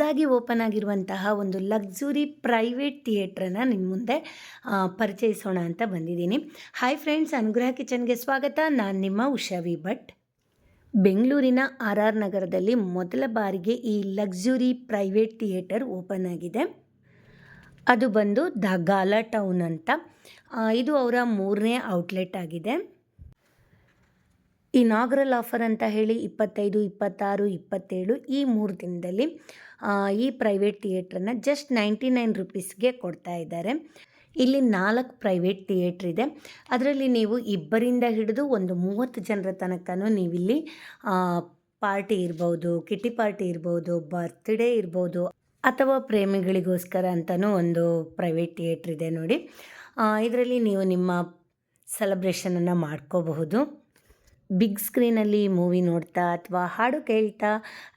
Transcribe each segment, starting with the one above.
ಹೊಸದಾಗಿ ಓಪನ್ ಆಗಿರುವಂತಹ ಒಂದು ಲಕ್ಸುರಿ ಪ್ರೈವೇಟ್ ಥಿಯೇಟ್ರನ್ನು ನಿಮ್ಮ ಮುಂದೆ ಪರಿಚಯಿಸೋಣ ಅಂತ ಬಂದಿದ್ದೀನಿ. ಹಾಯ್ ಫ್ರೆಂಡ್ಸ್, ಅನುಗ್ರಹ ಕಿಚನ್ಗೆ ಸ್ವಾಗತ. ನಾನು ನಿಮ್ಮ ಉಷಾವಿ ಭಟ್. ಬೆಂಗಳೂರಿನ RR ನಗರದಲ್ಲಿ ಮೊದಲ ಬಾರಿಗೆ ಈ ಲಕ್ಸುರಿ ಪ್ರೈವೇಟ್ ಥಿಯೇಟರ್ ಓಪನ್ ಆಗಿದೆ. ಅದು ಬಂದು ದ ಗಾಲಾ ಟೌನ್ ಅಂತ. ಇದು ಅವರ 3ನೇ ಔಟ್ಲೆಟ್ ಆಗಿದೆ. ಇನಾಗ್ರಲ್ ಆಫರ್ ಅಂತ ಹೇಳಿ 25, 26, 27 ಈ 3 ದಿನದಲ್ಲಿ ಈ ಪ್ರೈವೇಟ್ ಥಿಯೇಟ್ರನ್ನು ಜಸ್ಟ್ 99 ರುಪೀಸ್ಗೆ ಕೊಡ್ತಾ ಇದ್ದಾರೆ. ಇಲ್ಲಿ 4 ಪ್ರೈವೇಟ್ ಥಿಯೇಟ್ರ್ ಇದೆ. ಅದರಲ್ಲಿ ನೀವು ಇಬ್ಬರಿಂದ ಹಿಡಿದು ಒಂದು 30 ಜನರ ತನಕನೂ ನೀವಿಲ್ಲಿ ಪಾರ್ಟಿ ಇರ್ಬೋದು, ಕಿಟಿ ಪಾರ್ಟಿ ಇರ್ಬೋದು, ಬರ್ತ್ಡೇ ಇರ್ಬೋದು, ಅಥವಾ ಪ್ರೇಮಿಗಳಿಗೋಸ್ಕರ ಅಂತಲೂ ಒಂದು ಪ್ರೈವೇಟ್ ಥಿಯೇಟ್ರ್ ಇದೆ ನೋಡಿ. ಇದರಲ್ಲಿ ನೀವು ನಿಮ್ಮ ಸೆಲೆಬ್ರೇಷನನ್ನು ಮಾಡ್ಕೋಬಹುದು. ಬಿಗ್ ಸ್ಕ್ರೀನಲ್ಲಿ ಮೂವಿ ನೋಡ್ತಾ ಅಥವಾ ಹಾಡು ಕೇಳ್ತಾ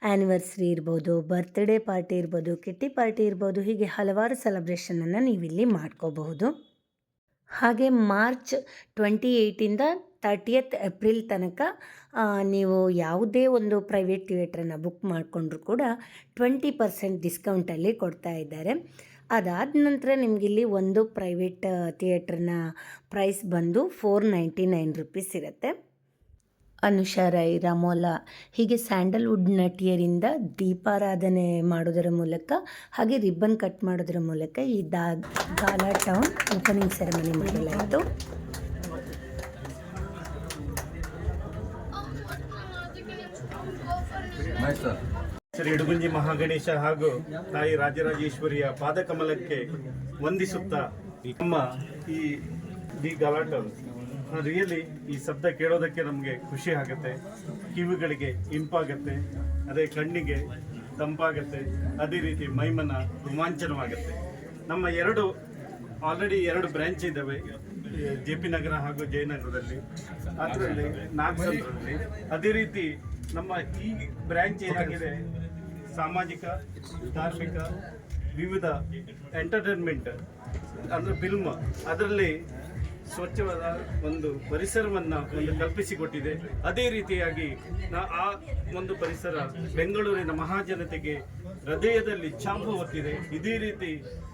ಆ್ಯನಿವರ್ಸರಿ ಇರ್ಬೋದು, ಬರ್ತ್ಡೇ ಪಾರ್ಟಿ ಇರ್ಬೋದು, ಕಿಟ್ಟಿ ಪಾರ್ಟಿ ಇರ್ಬೋದು, ಹೀಗೆ ಹಲವಾರು ಸೆಲೆಬ್ರೇಷನನ್ನು ನೀವಿಲ್ಲಿ ಮಾಡ್ಕೋಬಹುದು. ಹಾಗೆ ಮಾರ್ಚ್ 28ಇಂದ 30th ಏಪ್ರಿಲ್ ತನಕ ನೀವು ಯಾವುದೇ ಒಂದು ಪ್ರೈವೇಟ್ ಥಿಯೇಟ್ರನ್ನು ಬುಕ್ ಮಾಡಿಕೊಂಡ್ರೂ ಕೂಡ 20% ಡಿಸ್ಕೌಂಟಲ್ಲಿ ಕೊಡ್ತಾ ಇದ್ದಾರೆ. ಅದಾದ ನಂತರ ನಿಮಗಿಲ್ಲಿ ಒಂದು ಪ್ರೈವೇಟ್ ಥಿಯೇಟ್ರನ್ನ ಪ್ರೈಸ್ ಬಂದು 499 ರುಪೀಸ್ ಇರುತ್ತೆ. ಅನುಷಾ ರೈ, ರಾಮೋಲಾ ಹೀಗೆ ಸ್ಯಾಂಡಲ್ವುಡ್ ನಟಿಯರಿಂದ ದೀಪಾರಾಧನೆ ಮಾಡೋದರ ಮೂಲಕ ಹಾಗೆ ರಿಬ್ಬನ್ ಕಟ್ ಮಾಡೋದರ ಮೂಲಕ ಈ ಗಾಲಾ ಟೌನ್ ಓಪನಿಂಗ್ ಸೆರೆಮನಿ ಮಾಡಲಾಯಿತು. ಶ್ರೀ ಇಡಗುಂಜಿ ಮಹಾಗಣೇಶ ಹಾಗೂ ತಾಯಿ ರಾಜರಾಜೇಶ್ವರಿಯ ಪಾದಕಮಲಕ್ಕೆ ವಂದಿಸುತ್ತಾ ನಮ್ಮ ಈ ದಿ ಗಾಲಾ ಟೌನ್ ರಿಯಲಿ ಈ ಶಬ್ದ ಕೇಳೋದಕ್ಕೆ ನಮಗೆ ಖುಷಿ ಆಗುತ್ತೆ, ಕಿವಿಗಳಿಗೆ ಇಂಪಾಗುತ್ತೆ, ಅದೇ ಕಣ್ಣಿಗೆ ತಂಪಾಗುತ್ತೆ, ಅದೇ ರೀತಿ ಮೈಮನ ರೋಮಾಂಚನವಾಗುತ್ತೆ. ನಮ್ಮ ಆಲ್ರೆಡಿ 2 ಬ್ರ್ಯಾಂಚ್ ಇದ್ದಾವೆ, JP ನಗರ ಹಾಗೂ ಜಯನಗರದಲ್ಲಿ, ಅದರಲ್ಲಿ ನಾಗಸಂದ್ರದಲ್ಲಿ. ಅದೇ ರೀತಿ ನಮ್ಮ ಈ ಬ್ರ್ಯಾಂಚ್ ಏನಾಗಿದೆ, ಸಾಮಾಜಿಕ, ಧಾರ್ಮಿಕ, ವಿವಿಧ ಎಂಟರ್ಟೈನ್ಮೆಂಟ್ ಅಂದರೆ ಫಿಲ್ಮ್, ಅದರಲ್ಲಿ ಸ್ವಚ್ಛವಾದ ಒಂದು ಪರಿಸರವನ್ನು ಕಲ್ಪಿಸಿಕೊಟ್ಟಿದೆ. ಅದೇ ರೀತಿಯಾಗಿ ಆ ಒಂದು ಪರಿಸರ ಬೆಂಗಳೂರಿನ ಮಹಾಜನತೆಗೆ ಹೃದಯದಲ್ಲಿ ಛಾಪು ಹೊತ್ತಿದೆ. ಇದೇ ರೀತಿ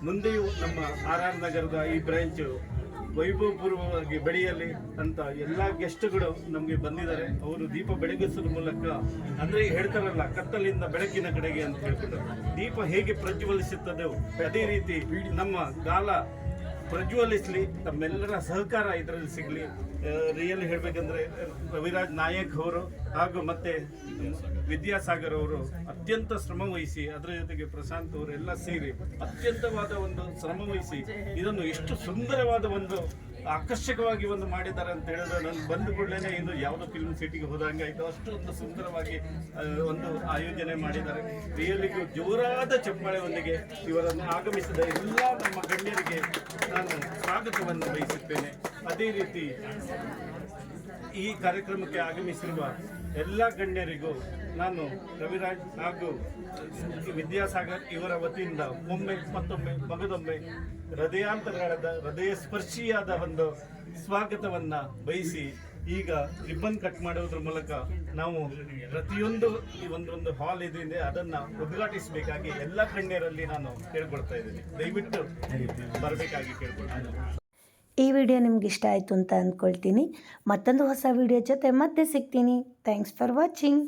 ಮುಂದೆಯೂ ನಮ್ಮ RR ನಗರದ ಈ ಬ್ರಾಂಚು ವೈಭವಪೂರ್ವವಾಗಿ ಬೆಳೆಯಲಿ ಅಂತ ಎಲ್ಲ ಗೆಸ್ಟ್ಗಳು ನಮಗೆ ಬಂದಿದ್ದಾರೆ. ಅವರು ದೀಪ ಬೆಳಗಿಸೋದ್ರ ಮೂಲಕ, ಅಂದರೆ ಹೇಳ್ತಾರಲ್ಲ ಕತ್ತಲಿಂದ ಬೆಳಕಿನ ಕಡೆಗೆ ಅಂತ ಹೇಳ್ಕೊಂಡು, ದೀಪ ಹೇಗೆ ಪ್ರಜ್ವಲಿಸುತ್ತದೋ ಅದೇ ರೀತಿ ನಮ್ಮ ಗಾಲಾ ಪ್ರಜ್ವಲಿಸಲಿ, ತಮ್ಮೆಲ್ಲರ ಸಹಕಾರ ಇದರಲ್ಲಿ ಸಿಗಲಿ. ರಿಯಲಿ ಹೇಳಬೇಕಂದ್ರೆ ರವಿರಾಜ್ ನಾಯಕ್ ಅವರು ಹಾಗೂ ಮತ್ತೆ ವಿದ್ಯಾಸಾಗರ್ ಅವರು ಅತ್ಯಂತ ಶ್ರಮ ವಹಿಸಿ, ಅದರ ಜೊತೆಗೆ ಪ್ರಶಾಂತ್ ಅವರು ಎಲ್ಲ ಸೇರಿ ಅತ್ಯಂತವಾದ ಒಂದು ಶ್ರಮ ವಹಿಸಿ ಇದನ್ನು ಎಷ್ಟು ಸುಂದರವಾದ ಒಂದು ಆಕರ್ಷಕವಾಗಿ ಒಂದು ಮಾಡಿದ್ದಾರೆ ಅಂತ ಹೇಳಿದ್ರೆ, ನಾನು ಬಂದ ಕೂಡಲೇ ಇದು ಯಾವುದೋ ಫಿಲ್ಮ್ ಸಿಟಿಗೆ ಹೋದಂಗೆ ಆಯಿತು. ಅಷ್ಟು ಒಂದು ಸುಂದರವಾಗಿ ಒಂದು ಆಯೋಜನೆ ಮಾಡಿದ್ದಾರೆ. ರಿಯಲಿಗೂ ಜೋರಾದ ಚಪ್ಪಾಳೆಯೊಂದಿಗೆ ಇವರನ್ನು ಆಗಮಿಸಿದ ಎಲ್ಲ ನಮ್ಮ ಗಣ್ಯರಿಗೆ ನಾನು ಸ್ವಾಗತವನ್ನು ಬಯಸುತ್ತೇನೆ. ಅದೇ ರೀತಿ ಈ ಕಾರ್ಯಕ್ರಮಕ್ಕೆ ಆಗಮಿಸಿರುವ ಎಲ್ಲ ಗಣ್ಯರಿಗೂ ನಾನು ರವಿರಾಜ್ ಹಾಗೂ ವಿದ್ಯಾಸಾಗರ್ ಇವರ ವತಿಯಿಂದ ಮತ್ತೊಮ್ಮೆ ಮಗದೊಮ್ಮೆ ಹೃದಯಾಂತರಾಳದ ಹೃದಯ ಸ್ಪರ್ಶಿಯಾದ ಒಂದು ಸ್ವಾಗತವನ್ನ ಬಯಸಿ, ಈಗ ರಿಬ್ಬನ್ ಕಟ್ ಮಾಡೋದ್ರ ಮೂಲಕ ನಾವು ಪ್ರತಿಯೊಂದು ಈ ಒಂದು ಹಾಲ್ ಇದೆ ಅದನ್ನ ಉದ್ಘಾಟಿಸಬೇಕಾಗಿ ಎಲ್ಲ ಗಣ್ಯರಲ್ಲಿ ನಾನು ಕೇಳ್ಕೊಳ್ತಾ ಇದ್ದೀನಿ. ದಯವಿಟ್ಟು ಬರಬೇಕಾಗಿ ಕೇಳ್ಕೊಳ್ತೀನಿ. ಈ ವಿಡಿಯೋ ನಿಮ್ಗೆ ಇಷ್ಟ ಆಯಿತು ಅಂತ ಅಂದ್ಕೊಳ್ತೀನಿ. ಮತ್ತೊಂದು ಹೊಸ ವಿಡಿಯೋ ಜೊತೆ ಮತ್ತೆ ಸಿಗ್ತೀನಿ. Thanks for watching.